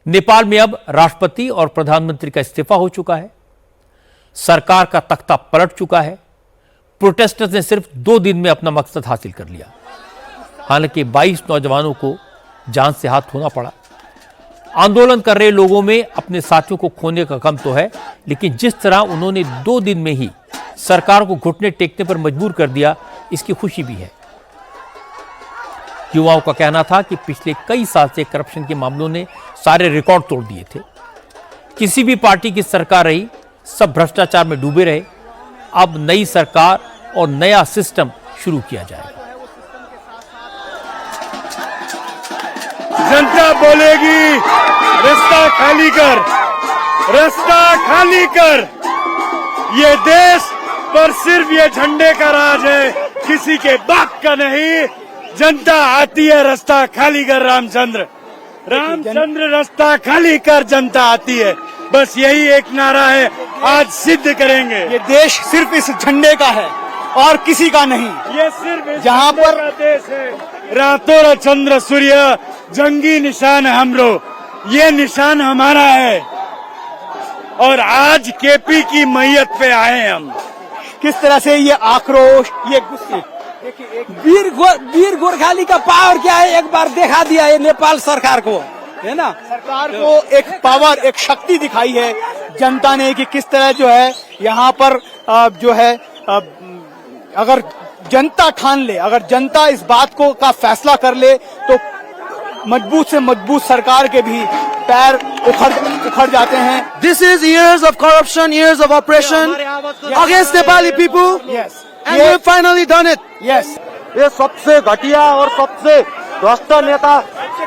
नेपाल में अब राष्ट्रपति और प्रधानमंत्री का इस्तीफा हो चुका है। सरकार का तख्ता पलट चुका है। प्रोटेस्टर्स ने सिर्फ 2 दिन में अपना मकसद हासिल कर लिया। हालांकि 22 नौजवानों को जान से हाथ धोना पड़ा। आंदोलन कर रहे लोगों में अपने साथियों को खोने का गम तो है, लेकिन जिस तरह उन्होंने 2 दिन में ही सरकार को घुटने टेकने पर मजबूर कर दिया, इसकी खुशी भी है। युवाओं का कहना था कि पिछले कई साल से करप्शन के मामलों ने सारे रिकॉर्ड तोड़ दिए थे। किसी भी पार्टी की सरकार रही, सब भ्रष्टाचार में डूबे रहे। अब नई सरकार और नया सिस्टम शुरू किया जाएगा। जनता बोलेगी रास्ता खाली कर, रास्ता खाली कर। ये देश पर सिर्फ ये झंडे का राज है, किसी के बाप का नहीं। जनता आती है, रास्ता खाली कर। रामचंद्र रास्ता खाली कर, जनता आती है। बस यही एक नारा है, आज सिद्ध करेंगे। ये देश सिर्फ इस झंडे का है और किसी का नहीं। ये सिर्फ इस जहाँ झंडे पर का देश है। रातों चंद्र सूर्य जंगी निशान हमरो, ये निशान हमारा है। और आज केपी की मैयत पे आए हम। किस तरह से ये आक्रोश, ये गुस्से, वीर गोरखाली का पावर क्या है, एक बार दिखा दिया है नेपाल सरकार को, है ना। सरकार को एक पावर, एक शक्ति दिखाई है जनता ने कि किस तरह जो है यहाँ पर जो है अगर जनता ठान ले, अगर जनता इस बात को का फैसला कर ले तो मजबूत से मजबूत सरकार के भी पैर उखड़ जाते हैं। This is years of corruption, years of oppression against Nepali people, and we have finally done it. Yes. ये सबसे घटिया और सबसे भ्रष्ट नेता,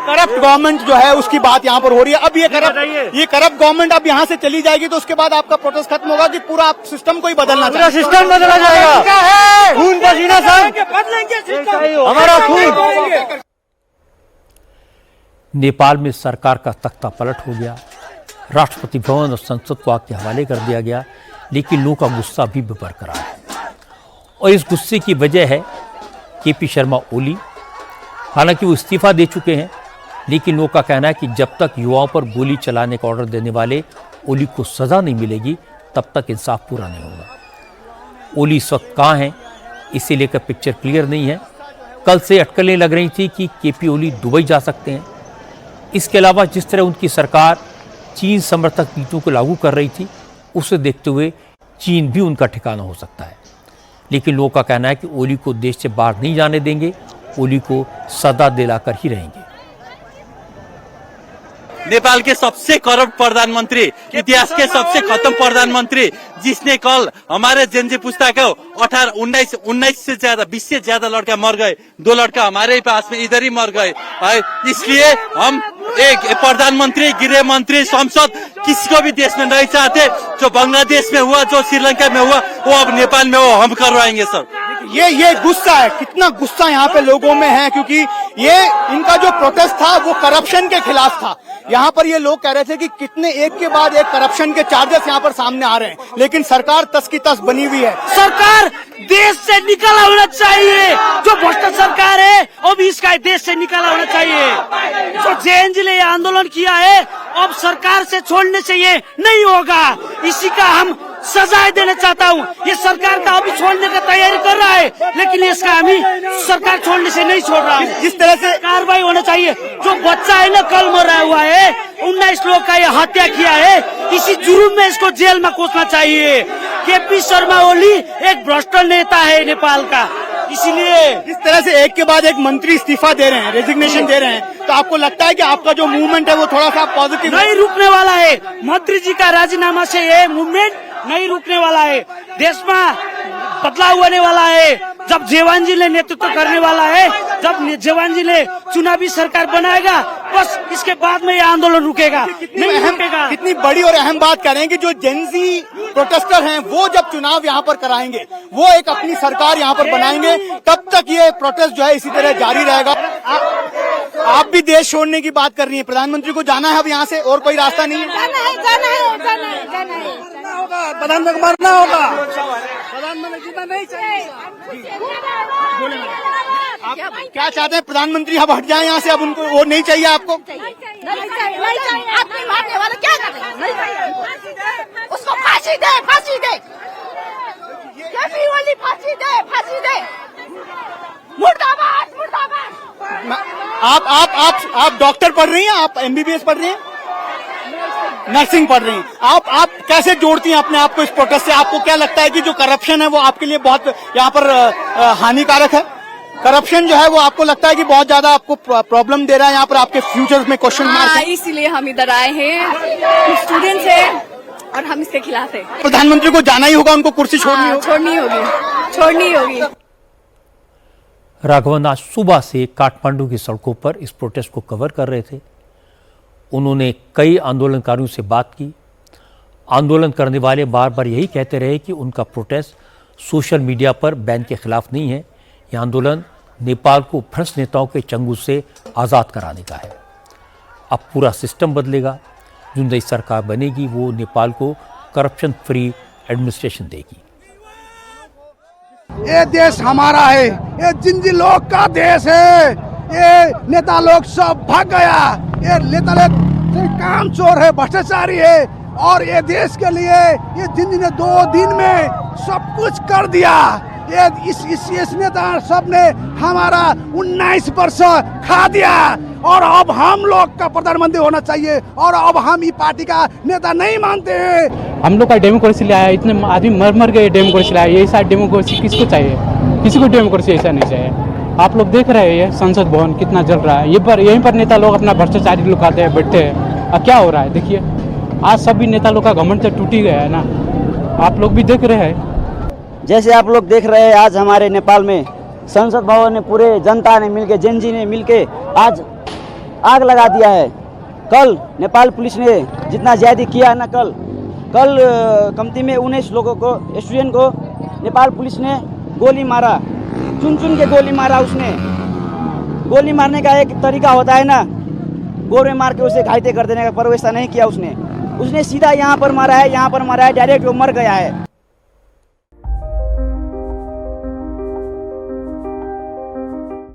करप्ट गवर्नमेंट जो है उसकी बात यहाँ पर हो रही है। अब ये करप्ट गवर्नमेंट अब यहाँ से चली जाएगी तो उसके बाद आपका प्रोटेस्ट खत्म होगा कि पूरा आप सिस्टम को ही बदलना चाहिए। सिस्टम बदला जाएगा। खून पसीना सब हमारा खून। नेपाल में सरकार का तख्ता पलट हो गया। राष्ट्रपति भवन और संसद को आग के हवाले कर दिया गया, लेकिन लोगों का गुस्सा भी बरकरार है। और इस गुस्से की वजह है केपी शर्मा ओली। हालांकि वो इस्तीफा दे चुके हैं, लेकिन लोगों का कहना है कि जब तक युवाओं पर गोली चलाने का ऑर्डर देने वाले ओली को सजा नहीं मिलेगी, तब तक इंसाफ पूरा नहीं होगा। ओली इस वक्त कहाँ हैं, इसे लेकर पिक्चर क्लियर नहीं है। कल से अटकलें लग रही थी कि केपी ओली दुबई जा सकते हैं। इसके अलावा जिस तरह उनकी सरकार चीन समर्थक नीतियों को लागू कर रही थी, उसे देखते हुए चीन भी उनका ठिकाना हो सकता है। लेकिन लोगों का कहना है कि ओली को देश से बाहर नहीं जाने देंगे, ओली को सदा दिलाकर ही रहेंगे। नेपाल के सबसे करप्ट प्रधानमंत्री, इतिहास के सबसे खत्म प्रधानमंत्री, जिसने कल हमारे जेनजी पुस्ता को 19 से ज्यादा 20 से ज्यादा लड़का मर गए। 2 लड़का हमारे पास में इधर ही मर गए। इसलिए हम एक प्रधानमंत्री, गृह मंत्री, संसद किसी को भी देश में नहीं चाहते। जो बांग्लादेश में हुआ, जो श्रीलंका में हुआ, वो अब नेपाल में वो हम करवाएंगे सर। ये गुस्सा है, कितना गुस्सा यहाँ पे लोगों में है, क्योंकि ये इनका जो प्रोटेस्ट था वो करप्शन के खिलाफ था। यहाँ पर ये लोग कह रहे थे कि कितने एक के बाद एक करप्शन के चार्जेस यहाँ पर सामने आ रहे हैं, लेकिन सरकार तस की तस बनी हुई है। सरकार देश से निकाला होना चाहिए। जो भ्रष्ट सरकार है अब इसका देश से निकाला होना चाहिए। जो जेएनजी ने आंदोलन किया है, अब सरकार से छोड़ने से ये नहीं होगा। इसी का हम सजाए देना चाहता हूँ। ये सरकार का अभी छोड़ने का तैयारी कर रहा है, लेकिन इसका हमें सरकार छोड़ने से नहीं छोड़ रहा है। इस तरह से कार्रवाई होना चाहिए। जो बच्चा है ना, कल मरा हुआ है, 19 लोग का ये हत्या किया है, इसी जुर्म में इसको जेल में कोसना चाहिए। केपी शर्मा ओली एक भ्रष्ट नेता है नेपाल का, इसीलिए इस तरह से एक के बाद एक मंत्री इस्तीफा दे रहे हैं, रेजिग्नेशन दे रहे हैं, तो आपको लगता है कि आपका जो मूवमेंट है वो थोड़ा सा पॉजिटिव नहीं रुकने वाला है। मंत्री जी का राजीनामा से ये मूवमेंट नहीं रुकने वाला है। देश में बदलाव होने वाला है। जब जेवान जी ने नेतृत्व करने वाला है, जब जेवान जी ने चुनावी सरकार बनाएगा, बस इसके बाद में ये आंदोलन रुकेगा, नहीं रुकेगा। कितनी बड़ी और अहम बात करें कि जो जेनजी प्रोटेस्टर हैं वो जब चुनाव यहाँ पर कराएंगे, वो एक अपनी सरकार यहाँ पर बनाएंगे, तब तक ये प्रोटेस्ट जो है इसी तरह जारी रहेगा। आप भी देश छोड़ने की बात कर रही हैं, प्रधानमंत्री को जाना है अब यहाँ से, और कोई रास्ता नहीं है? प्रधानमंत्री को मरना होगा। आप क्या चाहते हैं, प्रधानमंत्री अब हट जाए यहाँ से, अब उनको वो नहीं चाहिए आपको? आदमी मारने वाला क्या कर रहे हैं? नहीं चाहिए। उसको फांसी दे, फांसी दे, कैसी वाली फांसी दे, फांसी दे। मुर्दाबाद, मुर्दाबाद। आप डॉक्टर पढ़ रही हैं, आप MBBS पढ़ रही हैं, नर्सिंग पढ़ रही हैं, आप कैसे जोड़ती हैं अपने आप को इस प्रोटेस्ट से? आपको क्या लगता है कि जो करप्शन है वो आपके लिए बहुत यहाँ पर हानिकारक है? करप्शन जो है वो आपको लगता है कि बहुत ज्यादा आपको प्रॉब्लम दे रहा है यहाँ पर, आपके फ्यूचर में क्वेश्चन मार्क है? इसीलिए हम इधर आए हैं, स्टूडेंट्स हैं और हम इसके खिलाफ हैं। प्रधानमंत्री को जाना ही होगा, उनको कुर्सी छोड़नी होगी। छोड़नी होगी। राघवन आज सुबह से काठमांडू की सड़कों पर इस प्रोटेस्ट को कवर कर रहे थे। उन्होंने कई आंदोलनकारियों से बात की। आंदोलन करने वाले बार बार यही कहते रहे कि उनका प्रोटेस्ट सोशल मीडिया पर बैन के खिलाफ नहीं है। यह आंदोलन नेपाल को भ्रष्ट नेताओं के चंगुल से आज़ाद कराने का है। अब पूरा सिस्टम बदलेगा। जो नई सरकार बनेगी वो नेपाल को करप्शन फ्री एडमिनिस्ट्रेशन देगी। ये देश हमारा है, ये जिंजी लोग का देश है। ये नेता लोग सब भाग गया, ये नेता लोग काम चोर है, भ्रष्टाचारी है, और ये देश के लिए ये जिंजी ने 2 दिन में सब कुछ कर दिया। ये इस नेता सब ने हमारा 19 वर्ष खा दिया, और अब हम लोग का प्रधानमंत्री होना चाहिए, और अब हम ये पार्टी का नेता नहीं मानते हैं। हम लोग का डेमोक्रेसी लाया, इतने आदमी मर गए डेमोक्रेसी लाया। ये सारी डेमोक्रेसी किसको चाहिए? किसी को डेमोक्रेसी ऐसा नहीं चाहिए। आप लोग देख रहे हैं संसद भवन कितना जल रहा है। यहीं पर नेता लोग अपना भ्रष्टाचारी लोग आते हैं, बैठते हैं। अब क्या हो रहा है देखिए, आज सभी नेता लोग का घमंड तो टूट ही गया है ना, आप लोग भी देख रहे हैं। जैसे आप लोग देख रहे हैं आज हमारे नेपाल में संसद भवन में पूरे जनता ने मिलके, जेनजी ने मिलके आज आग लगा दिया है। कल नेपाल पुलिस ने जितना ज्यादा किया है ना, कल कमती में 19 लोगों को, स्टूडेंट को नेपाल पुलिस ने गोली मारा, चुन के गोली मारा। उसने गोली मारने का एक तरीका होता है ना, गोर में मार के उसे घायल कर देने का, पर वैसा नहीं किया उसने सीधा यहाँ पर मारा है, डायरेक्ट वो मर गया है।